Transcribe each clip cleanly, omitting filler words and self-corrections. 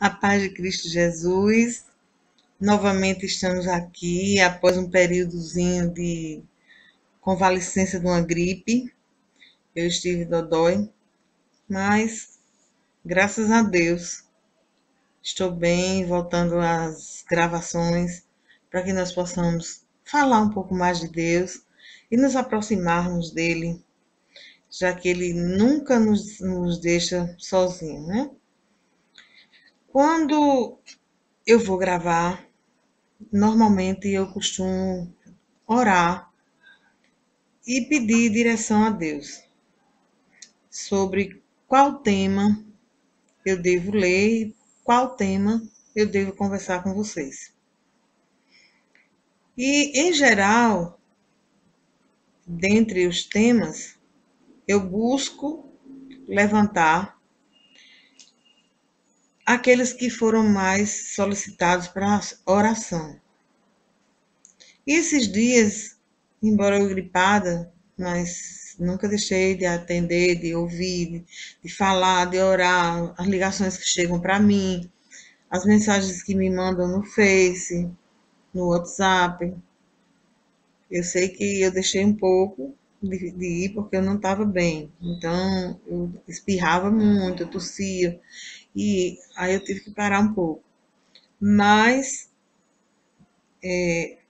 A paz de Cristo Jesus. Novamente estamos aqui após um períodozinho de convalescença de uma gripe. Eu estive dodói, mas graças a Deus estou bem, voltando às gravações para que nós possamos falar um pouco mais de Deus e nos aproximarmos dele, já que ele nunca nos deixa sozinho, né? Quando eu vou gravar, normalmente eu costumo orar e pedir direção a Deus sobre qual tema eu devo ler e qual tema eu devo conversar com vocês. E, em geral, dentre os temas, eu busco levantar aqueles que foram mais solicitados para oração. E esses dias, embora eu gripada, mas nunca deixei de atender, de ouvir, de falar, de orar, as ligações que chegam para mim, as mensagens que me mandam no Face, no WhatsApp. Eu sei que eu deixei um pouco de ir porque eu não estava bem. Então, eu espirrava muito, eu tossia, e aí eu tive que parar um pouco. Mas,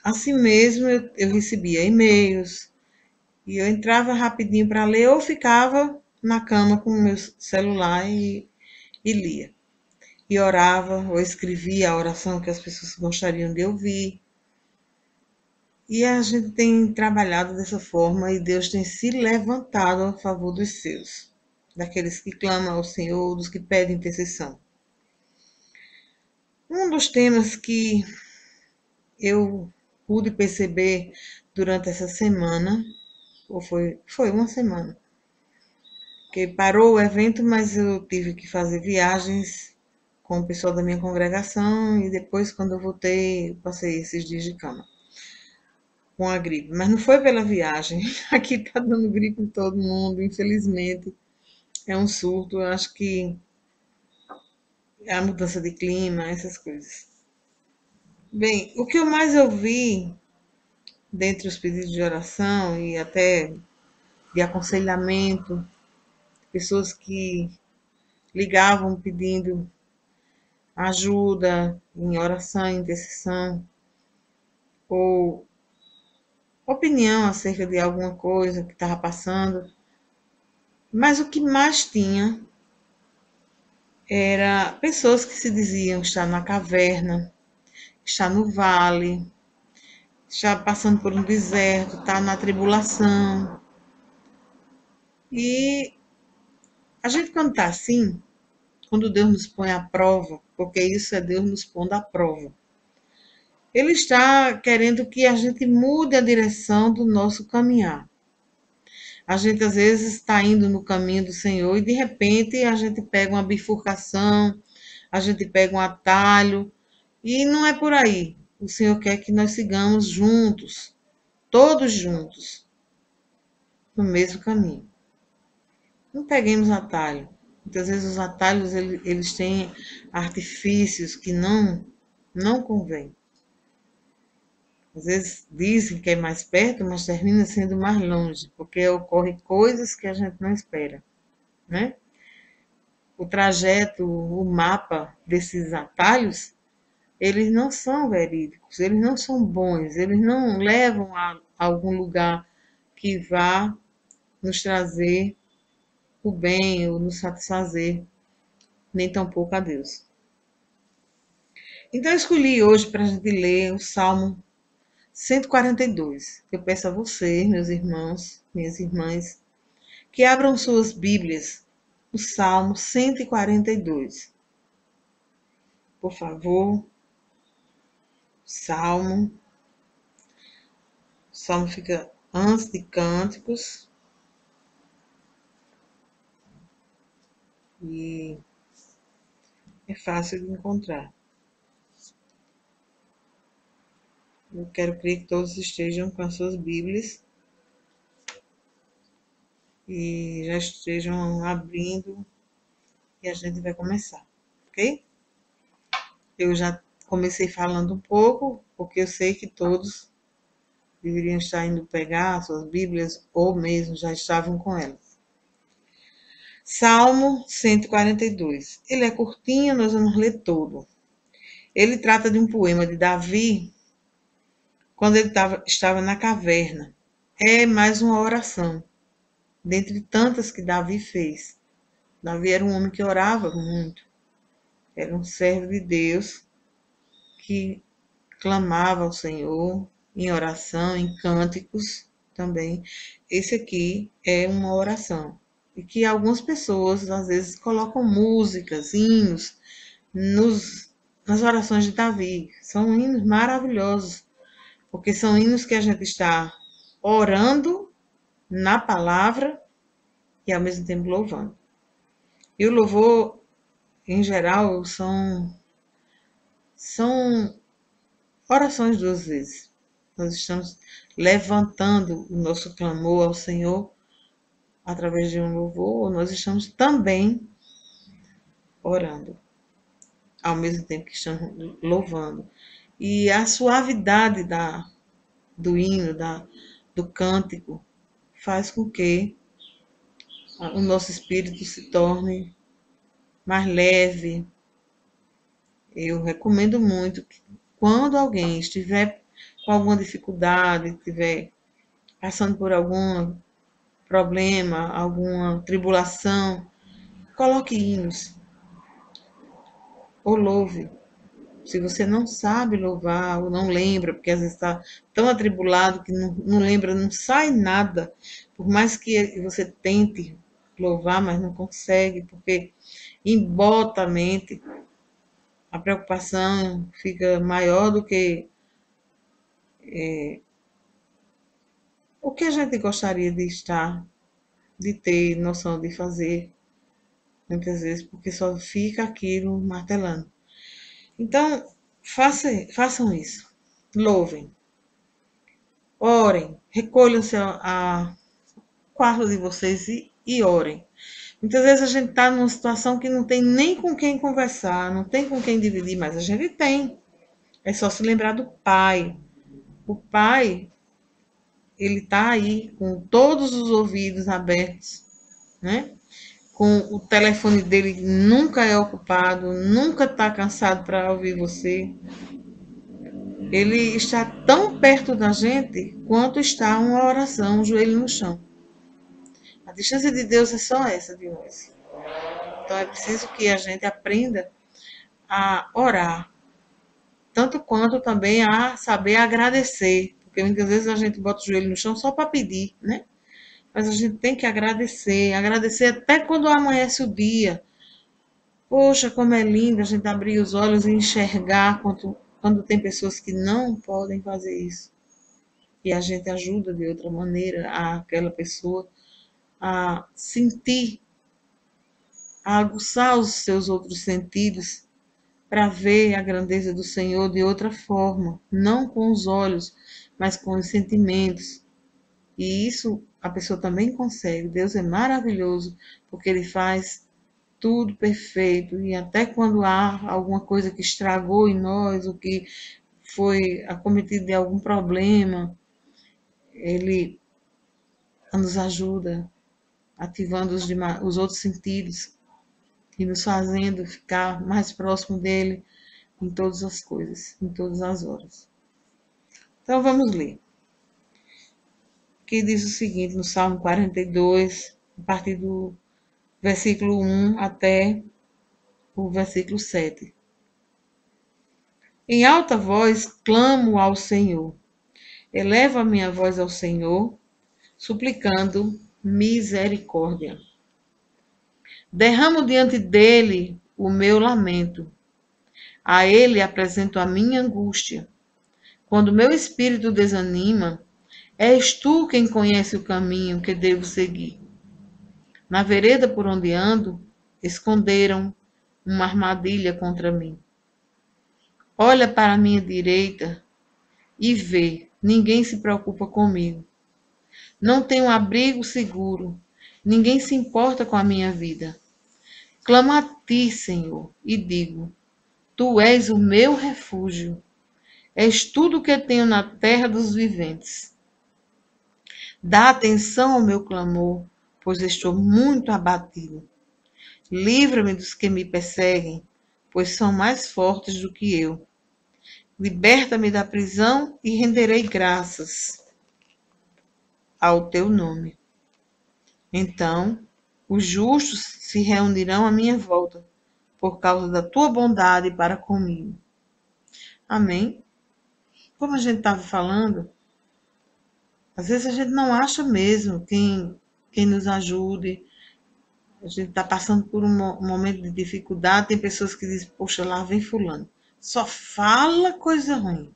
assim mesmo, eu recebia e-mails, e eu entrava rapidinho para ler ou ficava na cama com o meu celular e lia. E orava ou escrevia a oração que as pessoas gostariam de ouvir. E a gente tem trabalhado dessa forma e Deus tem se levantado a favor dos seus, daqueles que clamam ao Senhor, dos que pedem intercessão. Um dos temas que eu pude perceber durante essa semana, ou foi uma semana, que parou o evento, mas eu tive que fazer viagens com o pessoal da minha congregação e depois, quando eu voltei, eu passei esses dias de cama com a gripe. Mas não foi pela viagem. Aqui tá dando gripe em todo mundo, infelizmente. É um surto. Eu acho que é a mudança de clima, essas coisas. Bem, o que eu mais ouvi dentre os pedidos de oração e até de aconselhamento, pessoas que ligavam pedindo ajuda em oração, em intercessão, ou opinião acerca de alguma coisa que estava passando. Mas o que mais tinha era pessoas que se diziam estar na caverna, estar no vale, estar passando por um deserto, estar na tribulação. E a gente, quando está assim, quando Deus nos põe à prova, porque isso é Deus nos pondo à prova, Ele está querendo que a gente mude a direção do nosso caminhar. A gente às vezes está indo no caminho do Senhor e de repente a gente pega uma bifurcação, a gente pega um atalho e não é por aí. O Senhor quer que nós sigamos juntos, todos juntos, no mesmo caminho. Não peguemos atalho. Muitas vezes os atalhos eles têm artifícios que não convêm. Às vezes dizem que é mais perto, mas termina sendo mais longe, porque ocorrem coisas que a gente não espera, né? O trajeto, o mapa desses atalhos, eles não são verídicos, eles não são bons, eles não levam a algum lugar que vá nos trazer o bem ou nos satisfazer, nem tampouco a Deus. Então eu escolhi hoje para a gente ler o Salmo 142. Eu peço a você, meus irmãos, minhas irmãs, que abram suas Bíblias, o Salmo 142. Por favor, Salmo. O Salmo fica antes de Cânticos e é fácil de encontrar. Eu quero crer que todos estejam com as suas Bíblias e já estejam abrindo e a gente vai começar, ok? Eu já comecei falando um pouco, porque eu sei que todos deveriam estar indo pegar suas Bíblias, ou mesmo já estavam com elas. Salmo 142. Ele é curtinho, nós vamos ler todo. Ele trata de um poema de Davi, quando ele estava na caverna. É mais uma oração, dentre tantas que Davi fez. Davi era um homem que orava muito. Era um servo de Deus que clamava ao Senhor em oração, em cânticos também. Esse aqui é uma oração. E que algumas pessoas, às vezes, colocam músicas, hinos, nas orações de Davi. São hinos maravilhosos, porque são hinos que a gente está orando na palavra e ao mesmo tempo louvando. E o louvor, em geral, são orações duas vezes. Nós estamos levantando o nosso clamor ao Senhor através de um louvor, nós estamos também orando, ao mesmo tempo que estamos louvando. E a suavidade do hino, do cântico, faz com que o nosso espírito se torne mais leve. Eu recomendo muito que quando alguém estiver com alguma dificuldade, estiver passando por algum problema, alguma tribulação, coloque hinos ou louve. Se você não sabe louvar ou não lembra, porque às vezes está tão atribulado que não lembra, não sai nada, por mais que você tente louvar, mas não consegue, porque embota a mente, a preocupação fica maior do que o que a gente gostaria de estar, de ter noção de fazer, muitas vezes, porque só fica aquilo martelando. Então, façam isso. Louvem. Orem. Recolham-se ao quarto de vocês e orem. Muitas vezes a gente está numa situação que não tem nem com quem conversar, não tem com quem dividir, mas a gente tem. É só se lembrar do Pai. O Pai, ele está aí com todos os ouvidos abertos, né? Com o telefone dele nunca é ocupado, nunca está cansado para ouvir você. Ele está tão perto da gente quanto está uma oração, um joelho no chão. A distância de Deus é só essa de nós. Então é preciso que a gente aprenda a orar, tanto quanto também a saber agradecer, porque muitas vezes a gente bota o joelho no chão só para pedir, né? Mas a gente tem que agradecer, agradecer até quando amanhece o dia. Poxa, como é lindo a gente abrir os olhos e enxergar quando tem pessoas que não podem fazer isso. E a gente ajuda de outra maneira aquela pessoa a sentir, a aguçar os seus outros sentidos para ver a grandeza do Senhor de outra forma, não com os olhos, mas com os sentimentos. E isso a pessoa também consegue. Deus é maravilhoso, porque Ele faz tudo perfeito. E até quando há alguma coisa que estragou em nós, o que foi acometido de algum problema, Ele nos ajuda, ativando os outros sentidos e nos fazendo ficar mais próximo dele em todas as coisas, em todas as horas. Então vamos ler. Que diz o seguinte no Salmo 42, a partir do versículo 1 até o versículo 7. Em alta voz clamo ao Senhor. Elevo a minha voz ao Senhor, suplicando misericórdia. Derramo diante dele o meu lamento. A ele apresento a minha angústia. Quando meu espírito desanima, és tu quem conhece o caminho que devo seguir. Na vereda por onde ando, esconderam uma armadilha contra mim. Olha para a minha direita e vê, ninguém se preocupa comigo. Não tenho abrigo seguro, ninguém se importa com a minha vida. Clamo a ti, Senhor, e digo: Tu és o meu refúgio. És tudo que tenho na terra dos viventes. Dá atenção ao meu clamor, pois estou muito abatido. Livra-me dos que me perseguem, pois são mais fortes do que eu. Liberta-me da prisão e renderei graças ao teu nome. Então, os justos se reunirão à minha volta, por causa da tua bondade para comigo. Amém? Como a gente estava falando, às vezes a gente não acha mesmo quem nos ajude. A gente está passando por um momento de dificuldade. Tem pessoas que dizem, poxa, lá vem fulano. Só fala coisa ruim.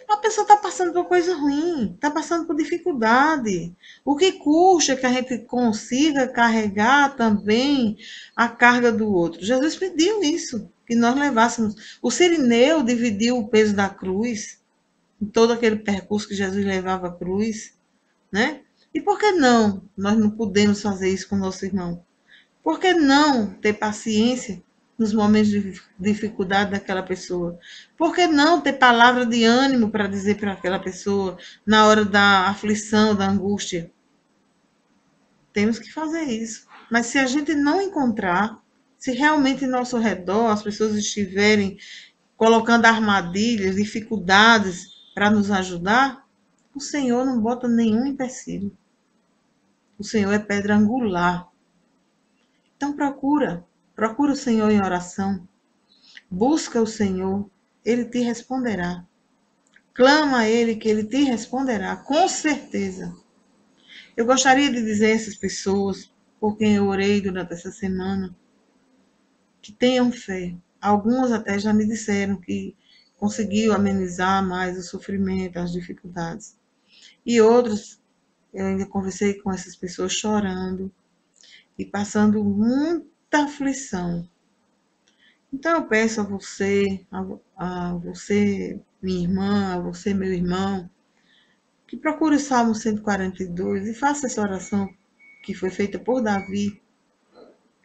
A pessoa está passando por coisa ruim, está passando por dificuldade. O que custa que a gente consiga carregar também a carga do outro? Jesus pediu isso, que nós levássemos. O Cirineu dividiu o peso da cruz, em todo aquele percurso que Jesus levava a cruz, né? E por que não? Nós não podemos fazer isso com o nosso irmão. Por que não ter paciência nos momentos de dificuldade daquela pessoa? Por que não ter palavra de ânimo para dizer para aquela pessoa na hora da aflição, da angústia? Temos que fazer isso. Mas se a gente não encontrar, se realmente em nosso redor as pessoas estiverem colocando armadilhas, dificuldades para nos ajudar, o Senhor não bota nenhum empecilho. O Senhor é pedra angular. Então procura o Senhor em oração. Busca o Senhor, Ele te responderá. Clama a Ele que Ele te responderá, com certeza. Eu gostaria de dizer a essas pessoas, por quem eu orei durante essa semana, que tenham fé. Algumas até já me disseram que conseguiu amenizar mais o sofrimento, as dificuldades. E outros, eu ainda conversei com essas pessoas chorando e passando muita aflição. Então eu peço a você, minha irmã, a você, meu irmão, que procure o Salmo 142 e faça essa oração que foi feita por Davi.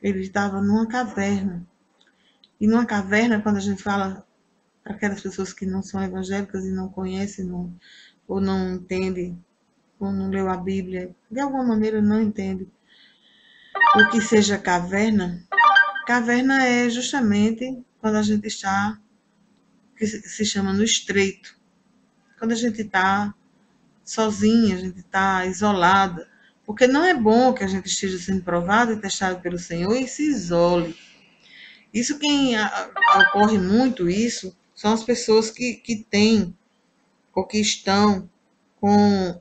Ele estava numa caverna. E numa caverna, quando a gente fala para aquelas pessoas que não são evangélicas e não conhecem, ou não entendem, ou não leu a Bíblia, de alguma maneira não entende o que seja caverna. Caverna é justamente quando a gente está, que se chama no estreito. Quando a gente está sozinha, a gente está isolada. Porque não é bom que a gente esteja sendo provado e testado pelo Senhor e se isole. Isso quem ocorre muito isso são as pessoas que têm ou que estão com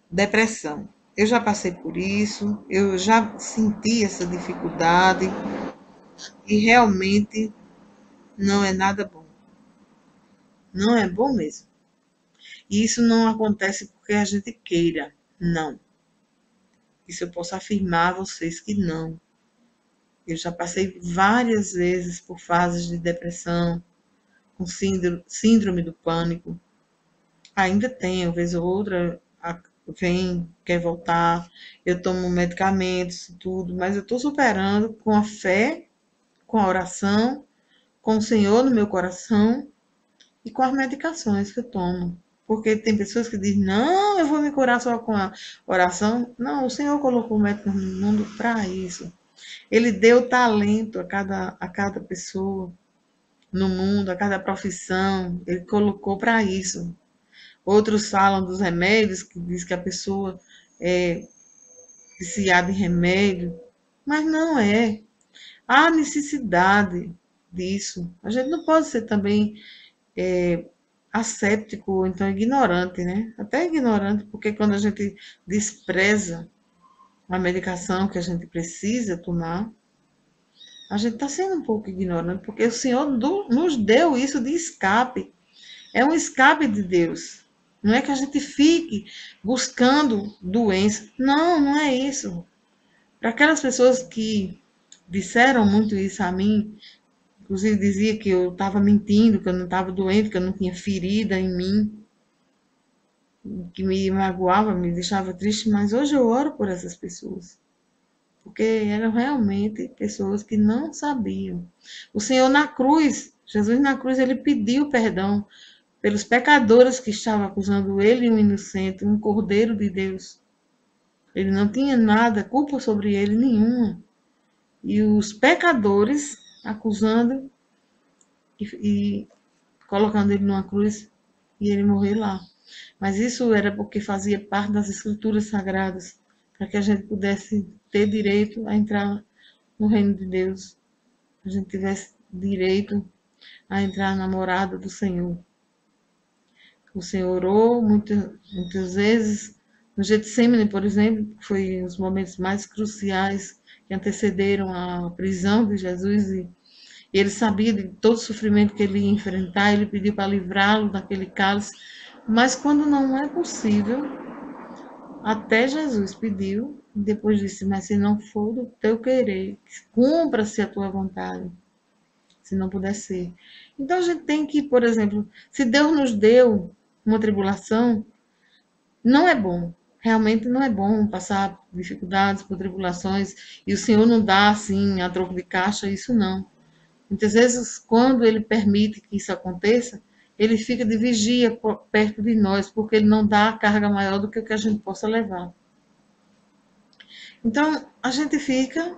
depressão. Eu já passei por isso, eu já senti essa dificuldade e realmente não é nada bom. Não é bom mesmo. E isso não acontece porque a gente queira, não. Isso eu posso afirmar a vocês que não. Eu já passei várias vezes por fases de depressão, com síndrome do pânico. Ainda tenho, vez ou outra, vem, quer voltar. Eu tomo medicamentos, tudo, mas eu estou superando com a fé, com a oração, com o Senhor no meu coração e com as medicações que eu tomo. Porque tem pessoas que dizem, não, eu vou me curar só com a oração. Não, o Senhor colocou médicos no mundo para isso. Ele deu talento a cada pessoa no mundo, a cada profissão. Ele colocou para isso. Outros falam dos remédios, que diz que a pessoa é viciada em remédio. Mas não é. Há necessidade disso. A gente não pode ser também asséptico ou então ignorante, né? Até ignorante, porque quando a gente despreza a medicação que a gente precisa tomar, a gente está sendo um pouco ignorante, porque o Senhor nos deu isso de escape. É um escape de Deus. Não é que a gente fique buscando doença. Não, não é isso. Para aquelas pessoas que disseram muito isso a mim, inclusive dizia que eu estava mentindo, que eu não estava doente, que eu não tinha ferida em mim, que me magoava, me deixava triste, mas hoje eu oro por essas pessoas. porque eram realmente pessoas que não sabiam. O Senhor na cruz, Jesus na cruz, ele pediu perdão pelos pecadores que estavam acusando ele, um inocente, um cordeiro de Deus. Ele não tinha nada, culpa sobre ele nenhuma. E os pecadores acusando e colocando ele numa cruz e ele morrer lá. Mas isso era porque fazia parte das escrituras sagradas, para que a gente pudesse ter direito a entrar no reino de Deus, a gente tivesse direito a entrar na morada do Senhor. O Senhor orou muitas vezes, no Getsemane, por exemplo, que foi um dos momentos mais cruciais que antecederam a prisão de Jesus, e ele sabia de todo o sofrimento que ele ia enfrentar, ele pediu para livrá-lo daquele cálice, mas quando não é possível, até Jesus pediu, e depois disse, mas se não for do teu querer, cumpra-se a tua vontade, se não puder ser. Então a gente tem que, por exemplo, se Deus nos deu uma tribulação, não é bom. Realmente não é bom passar por dificuldades, por tribulações, e o Senhor não dá assim a troco de caixa, isso não. Muitas vezes, quando ele permite que isso aconteça, ele fica de vigia perto de nós, porque ele não dá a carga maior do que o que a gente possa levar. Então, a gente fica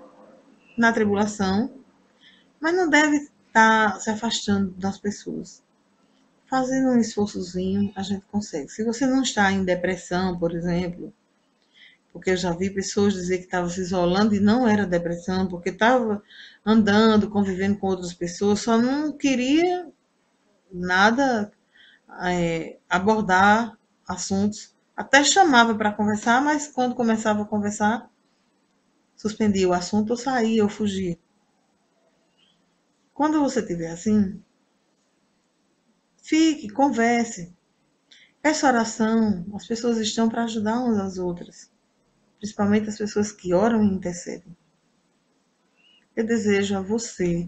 na tribulação, mas não deve estar se afastando das pessoas. Fazendo um esforçozinho, a gente consegue. Se você não está em depressão, por exemplo, porque eu já vi pessoas dizer que estavam se isolando e não era depressão, porque estava andando, convivendo com outras pessoas, só não queria nada abordar assuntos. Até chamava para conversar, mas quando começava a conversar, suspendia o assunto ou saía ou fugia. Quando você estiver assim, fique, converse, peça oração. As pessoas estão para ajudar umas às outras, principalmente as pessoas que oram e intercedem. Eu desejo a você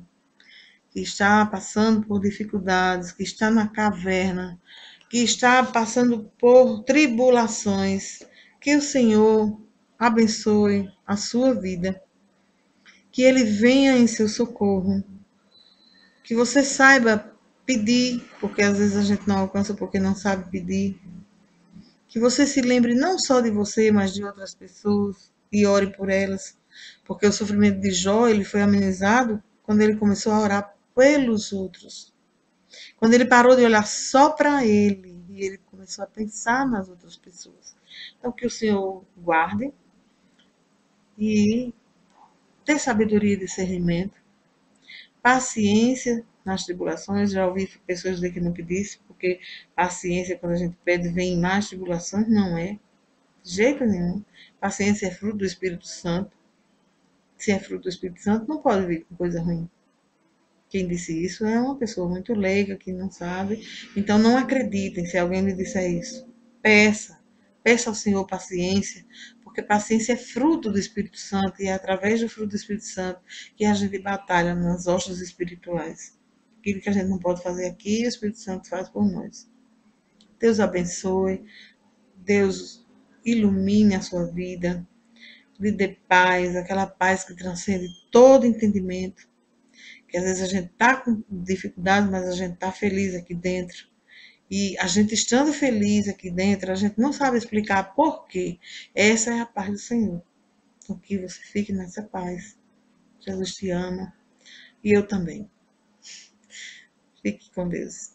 que está passando por dificuldades, que está na caverna, que está passando por tribulações, que o Senhor abençoe a sua vida, que Ele venha em seu socorro, que você saiba pedir, porque às vezes a gente não alcança porque não sabe pedir, que você se lembre não só de você, mas de outras pessoas e ore por elas, porque o sofrimento de Jó ele foi amenizado quando ele começou a orar pelos outros. Quando ele parou de olhar só para ele e ele começou a pensar nas outras pessoas. Então, que o Senhor guarde e dê sabedoria e discernimento, paciência nas tribulações. Já ouvi pessoas dizer que não pedisse, porque paciência, quando a gente pede, vem mais tribulações. Não é, de jeito nenhum. Paciência é fruto do Espírito Santo. Se é fruto do Espírito Santo, não pode vir com coisa ruim. Quem disse isso é uma pessoa muito leiga, que não sabe. Então, não acreditem se alguém lhe disser isso. Peça. Peça ao Senhor paciência, porque paciência é fruto do Espírito Santo e é através do fruto do Espírito Santo que a gente batalha nas hostas espirituais. Aquilo que a gente não pode fazer aqui, o Espírito Santo faz por nós. Deus abençoe, Deus ilumine a sua vida, lhe dê paz, aquela paz que transcende todo entendimento, que às vezes a gente está com dificuldade, mas a gente está feliz aqui dentro. E a gente estando feliz aqui dentro, a gente não sabe explicar por quê. Essa é a paz do Senhor. Então, que você fique nessa paz. Jesus te ama. E eu também. Fique com Deus.